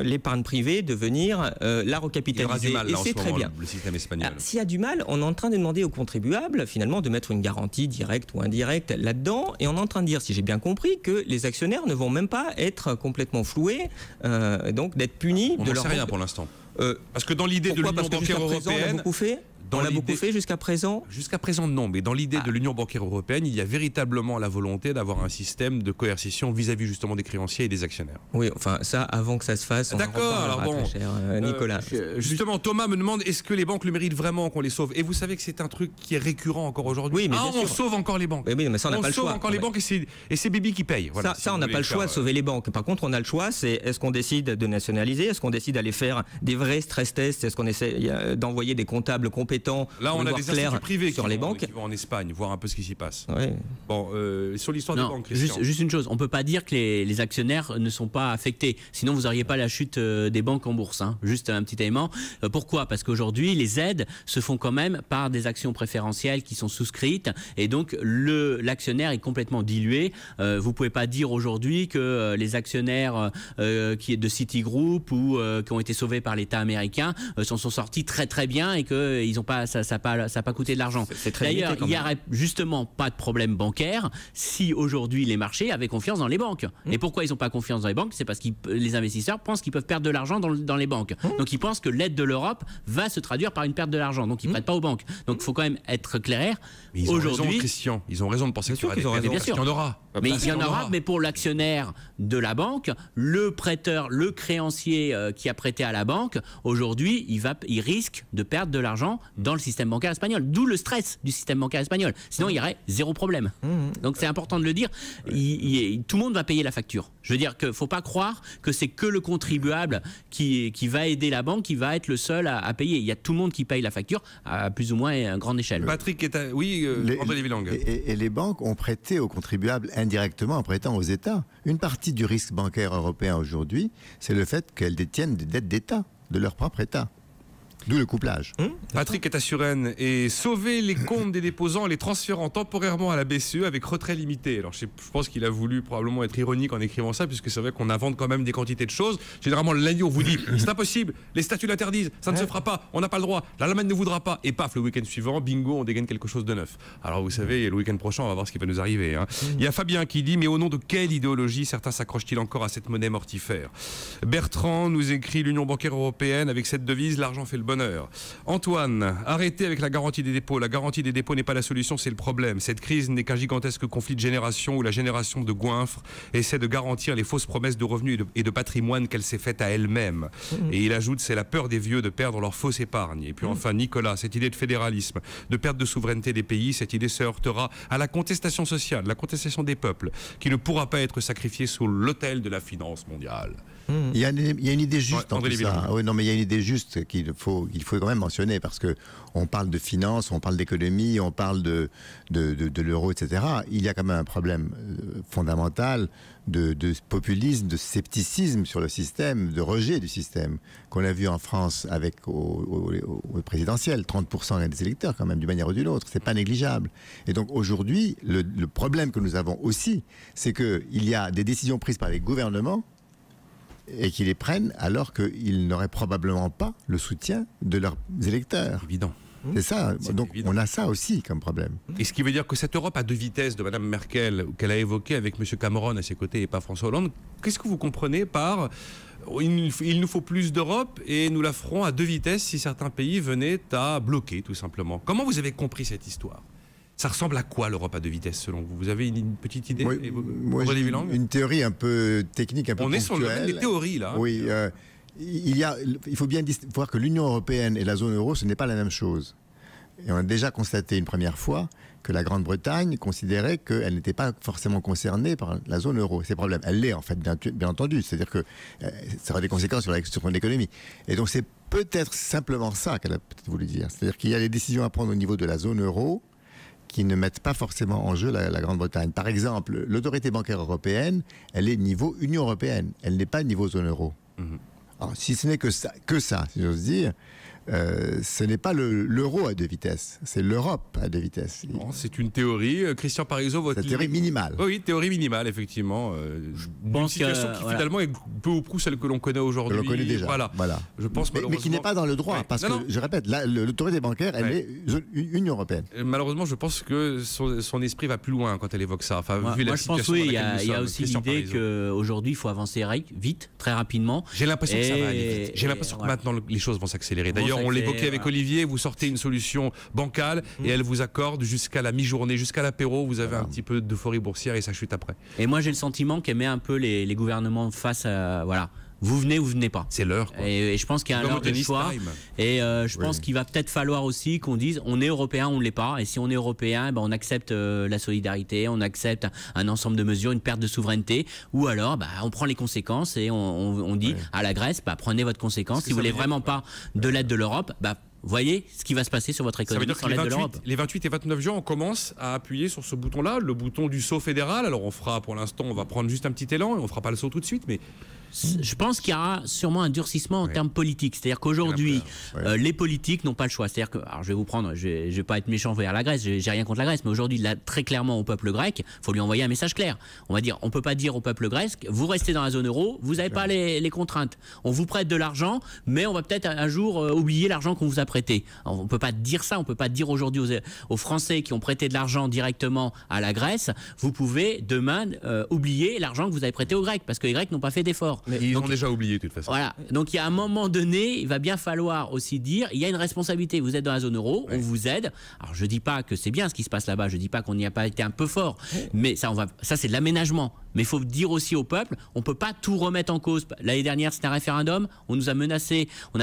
l'épargne privée de venir la recapitaliser. Il y aura du mal là, et c'est très bien. Le système espagnol. S'il y a du mal, on est en train de demander aux contribuables finalement de mettre une garantie directe ou indirecte là-dedans, et on est en train de dire, si j'ai bien compris, que les actionnaires ne vont même pas être complètement floués, donc d'être punis on de n'en leur. sait rien pour l'instant. Parce que dans l'idée de l'Union bancaire européenne, on l'a beaucoup fait jusqu'à présent. Jusqu'à présent, non. Mais dans l'idée de l'Union bancaire européenne, il y a véritablement la volonté d'avoir un système de coercition vis-à-vis justement des créanciers et des actionnaires. Oui, enfin ça, avant que ça se fasse. D'accord. Alors bon, cher Nicolas. Justement, Thomas me demande, est-ce que les banques le méritent vraiment qu'on les sauve? Et vous savez que c'est un truc qui est récurrent encore aujourd'hui. Oui, mais on sauve encore les banques. Oui, mais ça, on n'a pas le choix. On sauve encore les banques et c'est Bibi qui paye. Voilà, ça on n'a pas le choix de sauver les banques. Par contre, on a le choix, c'est est-ce qu'on décide de nationaliser, est-ce qu'on décide d'aller faire des vrais stress tests, est-ce qu'on essaie d'envoyer des comptables compétents. Là, on a des instituts privés sur les banques qui vont en Espagne voir un peu ce qui s'y passe. Ouais. Bon, sur l'histoire des banques, Christian. Juste une chose, on peut pas dire que les actionnaires ne sont pas affectés. Sinon, vous n'auriez pas la chute des banques en bourse. Hein. Juste un petit élément. Pourquoi? Parce qu'aujourd'hui, les aides se font quand même par des actions préférentielles qui sont souscrites, et donc l'actionnaire est complètement dilué. Vous pouvez pas dire aujourd'hui que les actionnaires qui est de Citigroup ou qui ont été sauvés par l'État américain s'en sont sortis très très bien et que ils ont pas ça n'a pas coûté de l'argent. D'ailleurs, il n'y aurait justement pas de problème bancaire si aujourd'hui les marchés avaient confiance dans les banques. Et pourquoi ils n'ont pas confiance dans les banques? C'est parce que les investisseurs pensent qu'ils peuvent perdre de l'argent dans les banques. Donc ils pensent que l'aide de l'Europe va se traduire par une perte de l'argent. Donc ils ne prêtent pas aux banques. Donc il faut quand même être clair. Mais ils ont raison, Christian. Ils ont raison de penser qu'il y aura des bien sûr. Il y en aura. Mais il y en aura, mais pour l'actionnaire de la banque, le prêteur, le créancier qui a prêté à la banque, aujourd'hui, il risque de perdre de l'argent dans le système bancaire espagnol. D'où le stress du système bancaire espagnol. Sinon, il y aurait zéro problème. Donc c'est important de le dire. Tout le monde va payer la facture. Je veux dire qu'il ne faut pas croire que c'est que le contribuable qui va aider la banque, qui va être le seul à payer. Il y a tout le monde qui paye la facture à plus ou moins à grande échelle. Patrick est à... Oui, André Lévy-Lang. Et les banques ont prêté aux contribuables indirectement en prêtant aux États. Une partie du risque bancaire européen aujourd'hui, c'est le fait qu'elles détiennent des dettes d'État, de leur propre État. D'où le couplage. Patrick est à Suresnes et sauver les comptes des déposants en les transférant temporairement à la BCE avec retrait limité. Alors je pense qu'il a voulu probablement être ironique en écrivant ça, puisque c'est vrai qu'on invente quand même des quantités de choses. Généralement le lundi on vous dit c'est impossible, les statuts l'interdisent, ça ne se fera pas, on n'a pas le droit, l'Allemagne ne voudra pas, et paf, le week-end suivant, bingo, on dégaine quelque chose de neuf. Alors vous savez, le week-end prochain on va voir ce qui va nous arriver. Hein. Il y a Fabien qui dit, mais au nom de quelle idéologie certains s'accrochent-ils encore à cette monnaie mortifère? Bertrand nous écrit, l'Union bancaire européenne avec cette devise, l'argent fait le bonheur. bonheur. Antoine, arrêtez avec la garantie des dépôts. La garantie des dépôts n'est pas la solution, c'est le problème. Cette crise n'est qu'un gigantesque conflit de génération où la génération de goinfres essaie de garantir les fausses promesses de revenus et de patrimoine qu'elle s'est faite à elle-même. Et il ajoute, c'est la peur des vieux de perdre leur fausse épargne. Et puis enfin, Nicolas, cette idée de fédéralisme, de perte de souveraineté des pays, cette idée se heurtera à la contestation sociale, la contestation des peuples, qui ne pourra pas être sacrifiée sur l'autel de la finance mondiale. Il y a une idée juste dans tout ça. Oui, non, mais il y a une idée juste qu'il faut quand même mentionner, parce que on parle de finance, on parle d'économie, on parle de l'euro, etc. Il y a quand même un problème fondamental de populisme, de scepticisme sur le système, de rejet du système, qu'on a vu en France avec au présidentiel, 30% des électeurs quand même, d'une manière ou d'une autre. C'est pas négligeable. Et donc aujourd'hui, le problème que nous avons aussi, c'est qu'il y a des décisions prises par les gouvernements et qu'ils les prennent alors qu'ils n'auraient probablement pas le soutien de leurs électeurs. Évident. C'est ça. Donc évident. on a ça aussi comme problème. Et ce qui veut dire que cette Europe à deux vitesses de Mme Merkel, qu'elle a évoquée avec M. Cameron à ses côtés et pas François Hollande, qu'est-ce que vous comprenez par il nous faut plus d'Europe et nous la ferons à deux vitesses si certains pays venaient à bloquer tout simplement? Comment vous avez compris cette histoire? Ça ressemble à quoi l'Europe à deux vitesses selon vous? Vous avez une petite idée? Moi j'ai une théorie un peu technique, un peu ponctuelle. On est sur le domaine des théories là. Oui, il faut bien voir que l'Union européenne et la zone euro, ce n'est pas la même chose. Et on a déjà constaté une première fois que la Grande-Bretagne considérait qu'elle n'était pas forcément concernée par la zone euro. C'est le problème. Elle l'est en fait, bien entendu. C'est-à-dire que ça aura des conséquences sur l'économie. Et donc c'est peut-être simplement ça qu'elle a peut-être voulu dire. C'est-à-dire qu'il y a des décisions à prendre au niveau de la zone euro qui ne mettent pas forcément en jeu la Grande-Bretagne. Par exemple, l'autorité bancaire européenne, elle est niveau Union européenne. Elle n'est pas niveau zone euro. Alors, si ce n'est que ça, si j'ose dire, ce n'est pas l'euro à deux vitesses, c'est l'Europe à deux vitesses. Bon, c'est une théorie. Christian Parizeau, votre théorie minimale. Oui, théorie minimale, effectivement. Une situation qui finalement est peu ou prou celle que l'on connaît aujourd'hui. On le connaît déjà. Voilà. Je pense mais qui n'est pas dans le droit, parce que, je répète, l'autorité bancaire, elle est Union européenne. Malheureusement, je pense que son esprit va plus loin quand elle évoque ça. Enfin, vu la je pense il y a aussi l'idée qu'aujourd'hui, il faut avancer vite, très rapidement. J'ai l'impression que ça va aller vite. J'ai l'impression que maintenant, les choses vont s'accélérer. D'ailleurs, on l'évoquait avec Olivier, vous sortez une solution bancale et elle vous accorde jusqu'à la mi-journée, jusqu'à l'apéro, vous avez un petit peu d'euphorie boursière et ça chute après. Et moi j'ai le sentiment qu'elle met un peu les gouvernements face à... Voilà. Vous venez ou vous venez pas. C'est l'heure. Et je pense qu'il y a un heure de choix. Et je pense qu'il va peut-être falloir aussi qu'on dise on est européen, on ne l'est pas. Et si on est européen, on accepte la solidarité, on accepte un ensemble de mesures, une perte de souveraineté. Ou alors on prend les conséquences et on dit à la Grèce, prenez votre conséquence. Si vous ne voulez vraiment pas de l'aide de l'Europe, voyez ce qui va se passer sur votre économie sans l'aide de l'Europe. Les 28 et 29 juin, on commence à appuyer sur ce bouton-là, le bouton du saut fédéral. Alors on fera pour l'instant, on va prendre juste un petit élan et on ne fera pas le saut tout de suite, mais... Je pense qu'il y aura sûrement un durcissement en termes politiques. C'est-à-dire qu'aujourd'hui, les politiques n'ont pas le choix. C'est-à-dire que, alors je vais vous prendre, je vais pas être méchant vers la Grèce, j'ai rien contre la Grèce, mais aujourd'hui, là, très clairement au peuple grec, il faut lui envoyer un message clair. On va dire, on peut pas dire au peuple grec, vous restez dans la zone euro, vous n'avez pas les contraintes. On vous prête de l'argent, mais on va peut-être un jour oublier l'argent qu'on vous a prêté. Alors, on peut pas dire ça, on peut pas dire aujourd'hui aux Français qui ont prêté de l'argent directement à la Grèce, vous pouvez demain oublier l'argent que vous avez prêté aux Grecs, parce que les Grecs n'ont pas fait d'efforts. Ils ont déjà oublié de toute façon. Voilà. Donc il y a un moment donné, il va bien falloir aussi dire, il y a une responsabilité. Vous êtes dans la zone euro, on vous aide. Alors je dis pas que c'est bien ce qui se passe là-bas, je dis pas qu'on n'y a pas été un peu fort, mais ça c'est de l'aménagement. Mais il faut dire aussi au peuple, on peut pas tout remettre en cause. L'année dernière c'était un référendum, on nous a menacé, on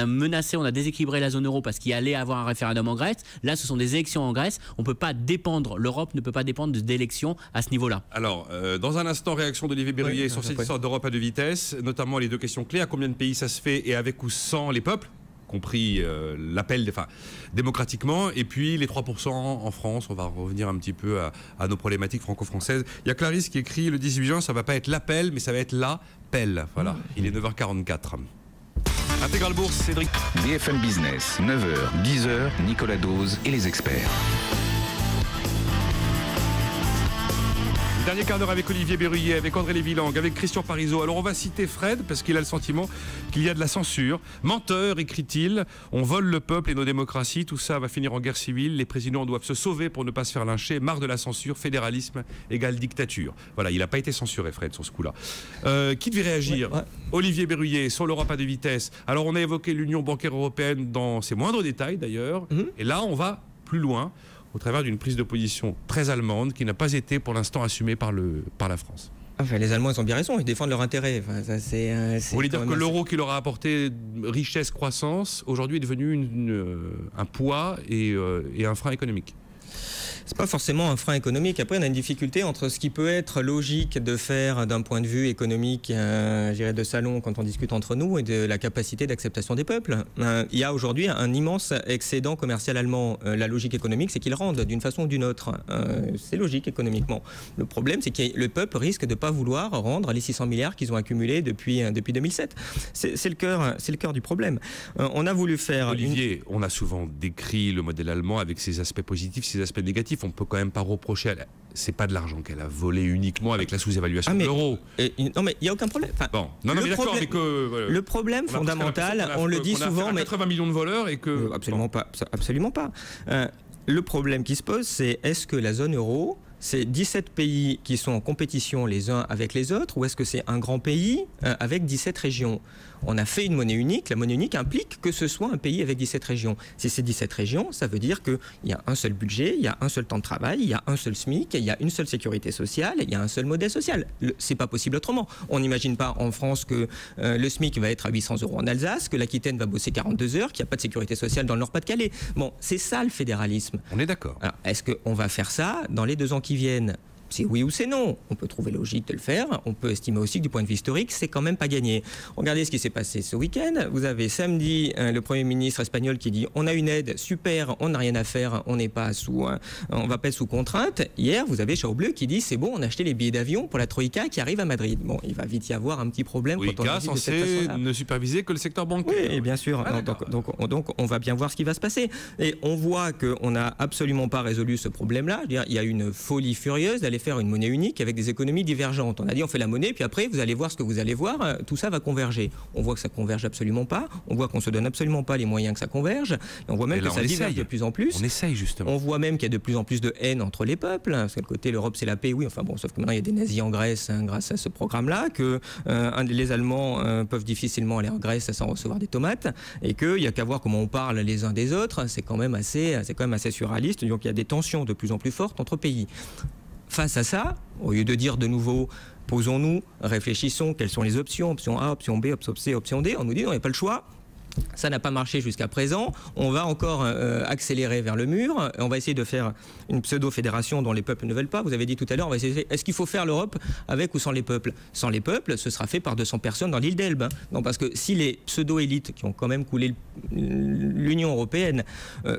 a déséquilibré la zone euro parce qu'il allait avoir un référendum en Grèce. Là ce sont des élections en Grèce, on peut pas dépendre, l'Europe ne peut pas dépendre d'élections à ce niveau-là. Alors dans un instant, réaction d'Olivier Berruyer sur cette histoire d'Europe à deux vitesses, notamment les deux questions clés, à combien de pays ça se fait et avec ou sans les peuples, compris l'appel démocratiquement, et puis les 3% en France. On va revenir un petit peu à nos problématiques franco-françaises. Il y a Clarisse qui écrit le 18 juin, ça va pas être l'appel, mais ça va être l'appel. Voilà, il est 9h44. Intégral Bourse, Cédric. BFM Business, 9h, 10h, Nicolas Dose et les experts. Dernier quart d'heure avec Olivier Berruyer, avec André Lévy-Lang, avec Christian Parizeau. Alors on va citer Fred parce qu'il a le sentiment qu'il y a de la censure. Menteur, écrit-il, on vole le peuple et nos démocraties, tout ça va finir en guerre civile. Les présidents doivent se sauver pour ne pas se faire lyncher. Marre de la censure, fédéralisme égale dictature. Voilà, il n'a pas été censuré Fred sur ce coup-là. Qui devait réagir? Olivier Berruyer sur l'Europe à deux vitesses. Alors on a évoqué l'Union bancaire européenne dans ses moindres détails d'ailleurs. Et là on va plus loin, au travers d'une prise de position très allemande qui n'a pas été pour l'instant assumée par la France. Enfin, les Allemands, ils ont bien raison, ils défendent leur intérêt. Enfin, ça, vous voulez dire que l'euro qui leur a apporté richesse, croissance, aujourd'hui est devenu un poids et un frein économique? C'est pas forcément un frein économique. Après, on a une difficulté entre ce qui peut être logique de faire d'un point de vue économique, je dirais de salon quand on discute entre nous, et de la capacité d'acceptation des peuples. Il y a aujourd'hui un immense excédent commercial allemand. La logique économique, c'est qu'ils rendent d'une façon ou d'une autre. C'est logique économiquement. Le problème, c'est que le peuple risque de ne pas vouloir rendre les 600 milliards qu'ils ont accumulés depuis 2007. C'est le cœur du problème. On a voulu faire... Olivier, on a souvent décrit le modèle allemand avec ses aspects positifs, ses aspects négatifs. On peut quand même pas reprocher, c'est pas de l'argent qu'elle a volé uniquement avec la sous-évaluation de l'euro. Non mais il n'y a aucun problème. Enfin, bon, non mais d'accord, mais que voilà. Le problème fondamental, on le dit souvent, mais 80 millions de voleurs et que absolument pas. Le problème qui se pose, c'est est-ce que la zone euro, c'est 17 pays qui sont en compétition les uns avec les autres, ou est-ce que c'est un grand pays avec 17 régions? On a fait une monnaie unique. La monnaie unique implique que ce soit un pays avec 17 régions. Si c'est 17 régions, ça veut dire qu'il y a un seul budget, il y a un seul temps de travail, il y a un seul SMIC, il y a une seule sécurité sociale, il y a un seul modèle social. C'est pas possible autrement. On n'imagine pas en France que le SMIC va être à 800 € en Alsace, que l'Aquitaine va bosser 42 heures, qu'il n'y a pas de sécurité sociale dans le Nord-Pas-de-Calais. Bon, c'est ça le fédéralisme. On est d'accord. Alors, est-ce qu'on va faire ça dans les 2 ans qui viennent? C'est oui ou c'est non. On peut trouver logique de le faire. On peut estimer aussi que du point de vue historique, c'est quand même pas gagné. Regardez ce qui s'est passé ce week-end. Vous avez samedi le Premier ministre espagnol qui dit on a une aide, super, on n'a rien à faire, on va pas être sous contrainte. Hier, vous avez Schäuble qui dit c'est bon, on a acheté les billets d'avion pour la Troïka qui arrive à Madrid. Bon, il va vite y avoir un petit problème. Troïka censé ne superviser que le secteur bancaire. Oui, bien sûr. Donc, on va bien voir ce qui va se passer. Et on voit qu'on n'a absolument pas résolu ce problème-là. Il y a une folie furieuse d'aller faire une monnaie unique avec des économies divergentes. On a dit on fait la monnaie, puis après vous allez voir ce que vous allez voir, tout ça va converger. On voit que ça converge absolument pas, on voit qu'on se donne absolument pas les moyens que ça converge, et on voit même que ça diverge de plus en plus. On essaye justement. On voit même qu'il y a de plus en plus de haine entre les peuples, parce que le côté l'Europe c'est la paix, oui, enfin bon, sauf que maintenant il y a des nazis en Grèce grâce à ce programme-là, que les Allemands peuvent difficilement aller en Grèce sans recevoir des tomates, et qu'il n'y a qu'à voir comment on parle les uns des autres, c'est quand même assez surréaliste, donc il y a des tensions de plus en plus fortes entre pays. Face à ça, au lieu de dire de nouveau, posons-nous, réfléchissons, quelles sont les options, option A, option B, option C, option D, on nous dit non, il n'y a pas le choix. Ça n'a pas marché jusqu'à présent. On va encore accélérer vers le mur. On va essayer de faire une pseudo-fédération dont les peuples ne veulent pas. Vous avez dit tout à l'heure, on va essayer. Est-ce qu'il faut faire l'Europe avec ou sans les peuples? Sans les peuples, ce sera fait par 200 personnes dans l'île d'Elbe. Non, parce que si les pseudo-élites qui ont quand même coulé l'Union européenne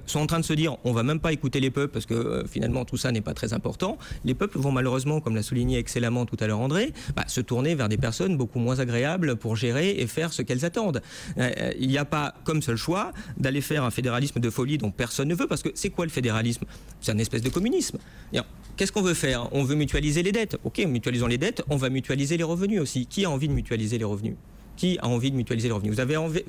sont en train de se dire, on va même pas écouter les peuples parce que finalement tout ça n'est pas très important. Les peuples vont malheureusement, comme l'a souligné excellemment tout à l'heure André, se tourner vers des personnes beaucoup moins agréables pour gérer et faire ce qu'elles attendent. Il y a pas comme seul choix d'aller faire un fédéralisme de folie dont personne ne veut, parce que c'est quoi le fédéralisme? C'est une espèce de communisme. Qu'est-ce qu'on veut faire? On veut mutualiser les dettes. Ok, mutualisons les dettes, on va mutualiser les revenus aussi. Qui a envie de mutualiser les revenus? Qui a envie de mutualiser les revenus? Vous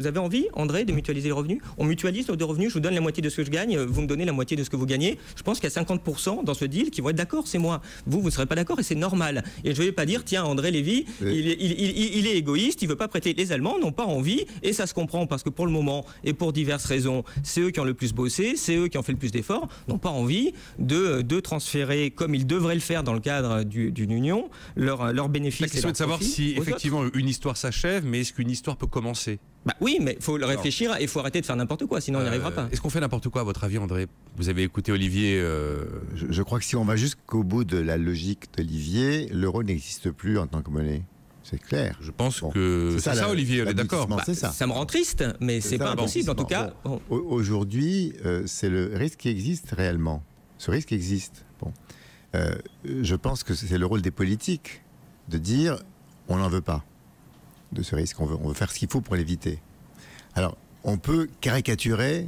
avez envie, André, de mutualiser les revenus? On mutualise nos 2 revenus, je vous donne la moitié de ce que je gagne, vous me donnez la moitié de ce que vous gagnez. Je pense qu'il y a 50% dans ce deal qui vont être d'accord, c'est moi. Vous ne serez pas d'accord et c'est normal. Et je ne vais pas dire, tiens, André Lévy, il est égoïste, il ne veut pas prêter. Les Allemands n'ont pas envie, et ça se comprend parce que pour le moment, et pour diverses raisons, c'est eux qui ont le plus bossé, c'est eux qui ont fait le plus d'efforts, n'ont pas envie de transférer, comme ils devraient le faire dans le cadre d'une union, leurs bénéfices. La question est de savoir si effectivement une histoire s'achève, mais est-ce qu'une histoire peut commencer? Oui, mais il faut le réfléchir et il faut arrêter de faire n'importe quoi, sinon on n'y arrivera pas. Est-ce qu'on fait n'importe quoi à votre avis, André? Vous avez écouté Olivier. Je crois que si on va jusqu'au bout de la logique d'Olivier, l'euro n'existe plus en tant que monnaie. C'est clair. Je pense que c'est ça, Olivier, on est d'accord. Ça me rend triste, mais c'est pas impossible en tout cas. Aujourd'hui, c'est le risque qui existe réellement. Ce risque existe. Je pense que c'est le rôle des politiques de dire on n'en veut pas de ce risque, on veut faire ce qu'il faut pour l'éviter. Alors, on peut caricaturer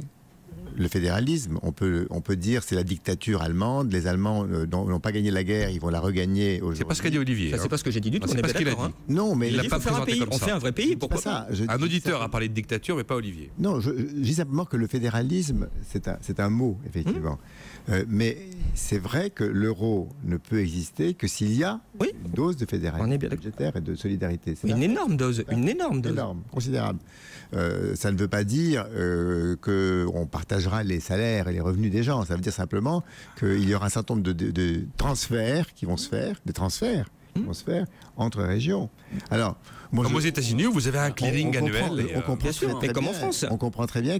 le fédéralisme, on peut dire c'est la dictature allemande. Les Allemands n'ont pas gagné la guerre, ils vont la regagner aujourd'hui. C'est pas ce qu'a dit Olivier. Ça, c'est pas ce que j'ai dit du tout. C'est pas ce qu'il a dit. Non, mais il n'a pas faut faire un présenté pays. comme On ça. fait un vrai pays. Pourquoi ça. Un auditeur a parlé de dictature, mais pas Olivier. Non, je dis simplement que le fédéralisme, c'est un mot, effectivement. Mais c'est vrai que l'euro ne peut exister que s'il y a une dose de fédéralisme budgétaire et de solidarité. Une énorme dose. Énorme, considérable. Ça ne veut pas dire qu'on partagera les salaires et les revenus des gens. Ça veut dire simplement qu'il y aura un certain nombre de transferts qui vont se faire, entre régions. Alors, comme aux États-Unis où vous avez un clearing annuel. On comprend comme en France. On comprend très bien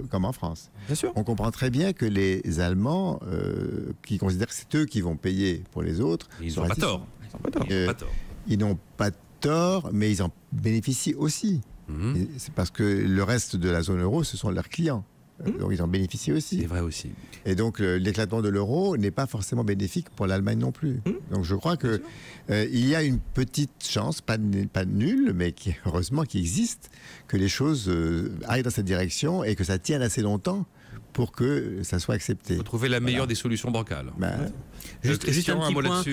comme en France. Bien sûr. On comprend très bien que les Allemands, qui considèrent que c'est eux qui vont payer pour les autres, ils n'ont pas tort. Ils n'ont pas tort, mais ils en bénéficient aussi. C'est parce que le reste de la zone euro, ce sont leurs clients. Donc ils en bénéficient aussi. C'est vrai aussi. Et donc l'éclatement de l'euro n'est pas forcément bénéfique pour l'Allemagne non plus. Donc je crois que il y a une petite chance, pas nulle, mais heureusement qui existe, que les choses aillent dans cette direction et que ça tienne assez longtemps pour que ça soit accepté. Vous trouvez la meilleure des solutions bancales. Juste un petit point.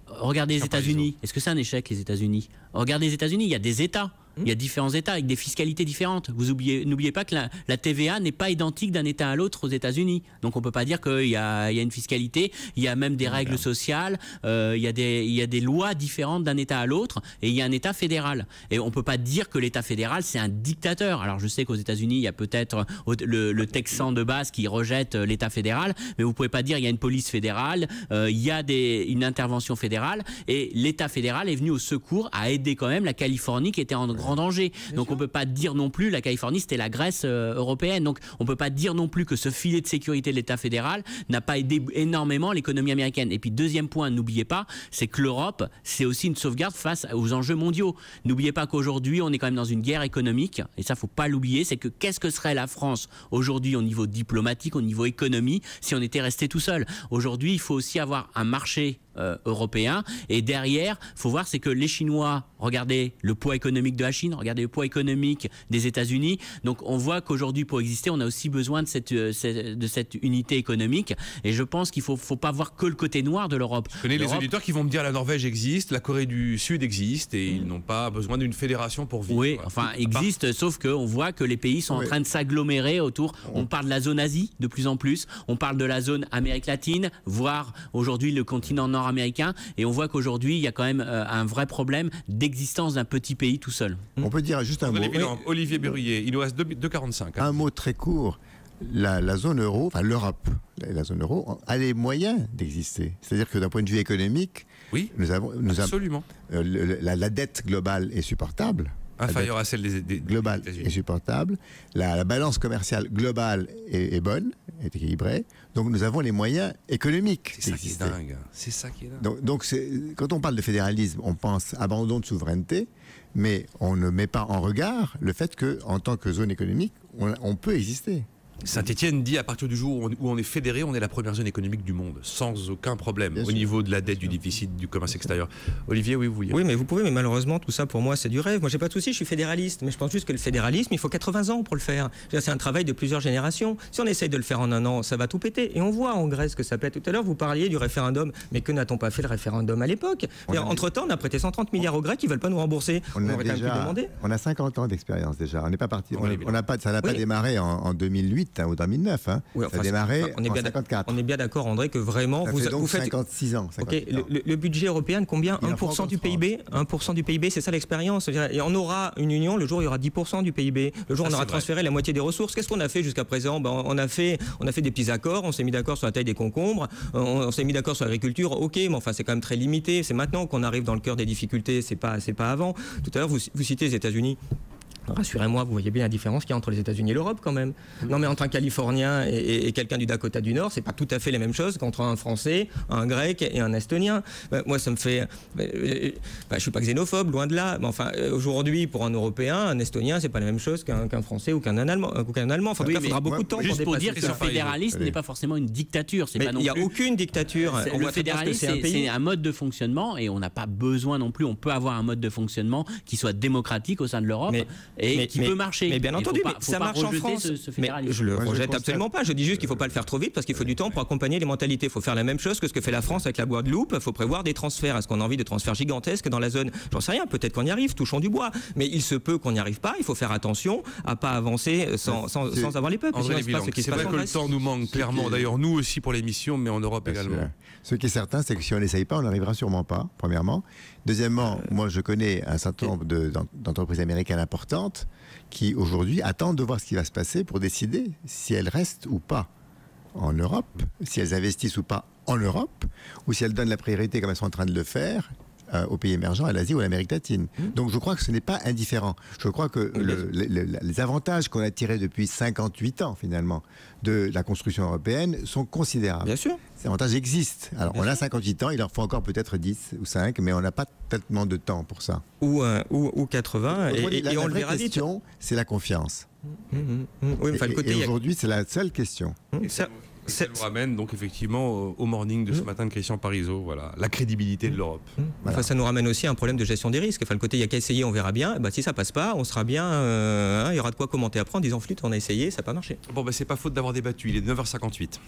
Regardez les États-Unis. Est-ce que c'est un échec, les États-Unis? Regardez les États-Unis, il y a des États. Il y a différents États avec des fiscalités différentes. N'oubliez pas que la TVA n'est pas identique d'un État à l'autre aux États-Unis. Donc on ne peut pas dire qu'il y a une fiscalité. Il y a même des règles sociales. Il y a des lois différentes d'un État à l'autre. Et il y a un État fédéral. Et on ne peut pas dire que l'État fédéral, c'est un dictateur. Alors je sais qu'aux États-Unis, il y a peut-être le Texan de base qui rejette l'État fédéral. Mais vous ne pouvez pas dire qu'il y a une police fédérale. Il y a une intervention fédérale. Et l'État fédéral est venu au secours à aider quand même la Californie qui était en grand danger. Donc on ne peut pas dire non plus, la Californie c'était la Grèce européenne, donc on ne peut pas dire non plus que ce filet de sécurité de l'État fédéral n'a pas aidé énormément l'économie américaine. Et puis deuxième point, n'oubliez pas, c'est que l'Europe, c'est aussi une sauvegarde face aux enjeux mondiaux. N'oubliez pas qu'aujourd'hui on est quand même dans une guerre économique, et ça faut pas l'oublier, c'est que qu'est-ce que serait la France aujourd'hui au niveau diplomatique, au niveau économie, si on était resté tout seul? Aujourd'hui il faut aussi avoir un marché européen, et derrière faut voir, c'est que les Chinois, regardez le poids économique de la Chine, regardez le poids économique des États-Unis, donc on voit qu'aujourd'hui pour exister on a aussi besoin de cette unité économique, et je pense qu'il faut pas voir que le côté noir de l'Europe. Je connais les auditeurs qui vont me dire la Norvège existe, la Corée du Sud existe, et ils n'ont pas besoin d'une fédération pour vivre. Oui, enfin existe, sauf qu'on voit que les pays sont en train de s'agglomérer autour. On parle de la zone Asie de plus en plus, on parle de la zone Amérique latine, voire aujourd'hui le continent nord-américain, et on voit qu'aujourd'hui il y a quand même un vrai problème d'existence d'un petit pays tout seul. On peut dire juste un mot. Olivier Berruyer, il nous reste 2,45. Un mot très court. La zone euro, enfin l'Europe, la zone euro a les moyens d'exister. C'est-à-dire que d'un point de vue économique, nous avons absolument. La dette globale est supportable. Inférieure à celle des globale est supportable. La balance commerciale globale est bonne, est équilibrée. Donc nous avons les moyens économiques. C'est ça qui est dingue. C'est ça qui est dingue. Donc quand on parle de fédéralisme, on pense abandon de souveraineté, mais on ne met pas en regard le fait qu'en tant que zone économique, on peut exister. Saint-Étienne dit à partir du jour où on est fédéré, on est la première zone économique du monde, sans aucun problème, au niveau de la dette, du déficit, du commerce extérieur. Olivier, oui, vous vouliez. Oui, mais vous pouvez, mais malheureusement, tout ça pour moi, c'est du rêve. Moi, j'ai pas de souci, je suis fédéraliste, mais je pense juste que le fédéralisme, il faut 80 ans pour le faire. C'est un travail de plusieurs générations. Si on essaye de le faire en un an, ça va tout péter. Et on voit en Grèce que ça pète. Tout à l'heure, vous parliez du référendum, mais que n'a-t-on pas fait le référendum à l'époque? Entre-temps, on a prêté 130 milliards aux Grecs qui veulent pas nous rembourser. On a 50 ans d'expérience déjà. On n'est pas parti. Ça n'a pas démarré en 2008 ou en 2009. Oui, ça a démarré en 1954. On est bien d'accord, André, que vraiment vous faites 56 ans. 56 ans. Le budget européen, combien? 1% du PIB. 1% du PIB, c'est ça l'expérience. Et on aura une union le jour où il y aura 10% du PIB. Le jour où on aura transféré la moitié des ressources. Qu'est-ce qu'on a fait jusqu'à présent? On a fait des petits accords. On s'est mis d'accord sur la taille des concombres. On s'est mis d'accord sur l'agriculture. Ok, mais enfin c'est quand même très limité. C'est maintenant qu'on arrive dans le cœur des difficultés. C'est pas avant. Tout à l'heure vous citez les États-Unis. Rassurez-moi, vous voyez bien la différence qu'il y a entre les États-Unis et l'Europe quand même. Non, mais entre un Californien et quelqu'un du Dakota du Nord, c'est pas tout à fait la même chose qu'entre un Français, un Grec et un Estonien. Moi, ça me fait. Je suis pas xénophobe, loin de là. Mais enfin, aujourd'hui, pour un Européen, un Estonien, c'est pas la même chose qu'un Français ou qu'un Allemand. Enfin, il faudra beaucoup de temps. Juste pour dire que le fédéralisme n'est pas forcément une dictature. Mais il n'y a aucune dictature. Le fédéralisme, c'est un mode de fonctionnement, et on n'a pas besoin non plus. On peut avoir un mode de fonctionnement qui soit démocratique au sein de l'Europe. et qui peut marcher. Mais bien entendu, mais ça marche en France. Mais je le rejette absolument pas. Je dis juste qu'il ne faut pas le faire trop vite parce qu'il faut du temps pour accompagner les mentalités. Il faut faire la même chose que ce que fait la France avec la Guadeloupe. Il faut prévoir des transferts. Est-ce qu'on a envie de transferts gigantesques dans la zone? J'en sais rien. Peut-être qu'on y arrive, touchons du bois. Mais il se peut qu'on n'y arrive pas. Il faut faire attention à pas avancer sans avoir les peuples. C'est vrai que le temps nous manque clairement. D'ailleurs, nous aussi pour l'émission, mais en Europe également. Ce qui est certain, c'est que si on n'essaye pas, on n'arrivera sûrement pas, premièrement. Deuxièmement, moi je connais un certain nombre d'entreprises américaines importantes qui aujourd'hui attendent de voir ce qui va se passer pour décider si elles restent ou pas en Europe, si elles investissent ou pas en Europe, ou si elles donnent la priorité, comme elles sont en train de le faire, aux pays émergents, à l'Asie ou à l'Amérique latine. Donc je crois que ce n'est pas indifférent. Je crois que les avantages qu'on a tirés depuis 58 ans, finalement, de la construction européenne sont considérables. Bien sûr. Ces avantages existent. Alors on a 58 ans, il en faut encore peut-être 10 ou 5, mais on n'a pas tellement de temps pour ça. Ou 80, et on le verra vite. La question, c'est la confiance. Oui, enfin, et aujourd'hui, c'est la seule question. Ça nous ramène donc effectivement au morning de ce matin de Christian Parizeau, voilà, la crédibilité de l'Europe. Voilà. Enfin, ça nous ramène aussi à un problème de gestion des risques. Enfin, le côté il y a qu'à essayer, on verra bien. Si ça passe pas, on sera bien. Il y aura de quoi commenter après en disant flûte, on a essayé, ça n'a pas marché. Bon, c'est pas faute d'avoir débattu. Il est 9h58.